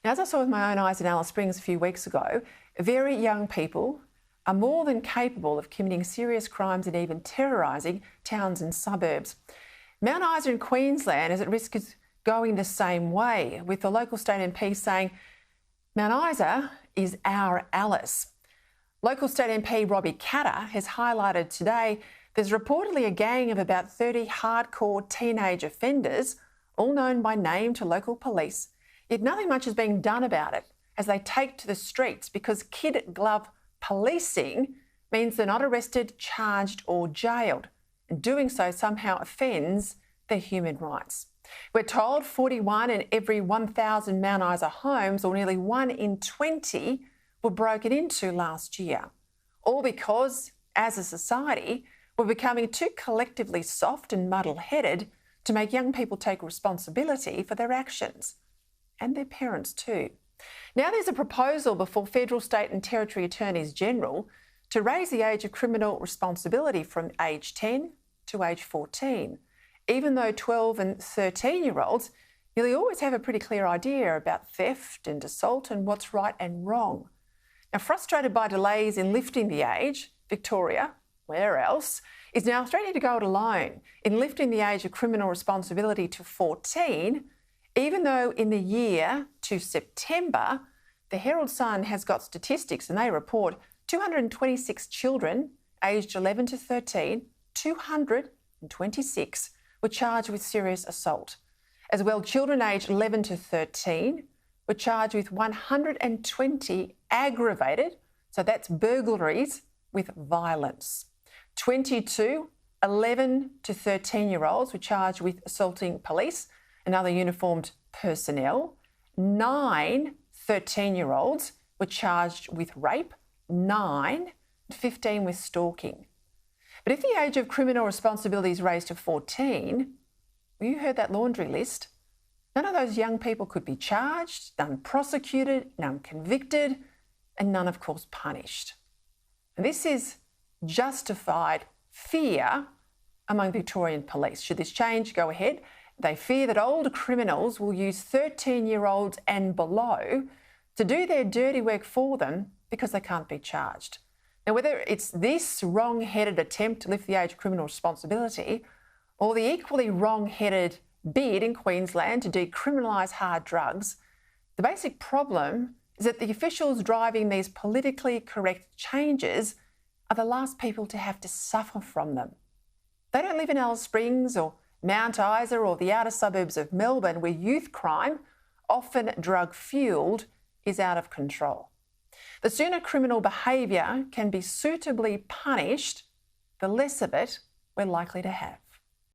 Now, as I saw with my own eyes in Alice Springs a few weeks ago, very young people are more than capable of committing serious crimes and even terrorising towns and suburbs. Mount Isa in Queensland is at risk of going the same way, with the local state MP saying Mount Isa is our Alice. Local state MP Robbie Katter has highlighted today there's reportedly a gang of about 30 hardcore teenage offenders, all known by name to local police, yet nothing much is being done about it as they take to the streets because kid glove policing means they're not arrested, charged or jailed, and doing so somehow offends their human rights. We're told 41 in every 1,000 Mount Isa homes, or nearly 1 in 20, were broken into last year. All because, as a society, we're becoming too collectively soft and muddle-headed to make young people take responsibility for their actions. And their parents too. Now there's a proposal before federal, state and territory attorneys general to raise the age of criminal responsibility from age 10 to age 14, even though 12 and 13-year-olds nearly always have a pretty clear idea about theft and assault and what's right and wrong. Now, frustrated by delays in lifting the age, Victoria, where else, is now ready to go it alone in lifting the age of criminal responsibility to 14, even though in the year to September, the Herald-Sun has got statistics and they report 226 children aged 11 to 13, 226 were charged with serious assault. As well, children aged 11 to 13 were charged with 120 aggravated, so that's burglaries, with violence. 22 11 to 13-year-olds were charged with assaulting police and other uniformed personnel. 9 13-year-olds were charged with rape, 9 and 15 with stalking. But if the age of criminal responsibility is raised to 14, well, you heard that laundry list, none of those young people could be charged, none prosecuted, none convicted, and none, of course, punished. And this is justified fear among Victorian police. Should this change go ahead, they fear that older criminals will use 13-year-olds and below to do their dirty work for them because they can't be charged. Now, whether it's this wrong-headed attempt to lift the age of criminal responsibility or the equally wrong-headed bid in Queensland to decriminalise hard drugs, the basic problem is that the officials driving these politically correct changes are the last people to have to suffer from them. They don't live in Alice Springs or Mount Isa or the outer suburbs of Melbourne, where youth crime, often drug-fuelled, is out of control. The sooner criminal behaviour can be suitably punished, the less of it we're likely to have.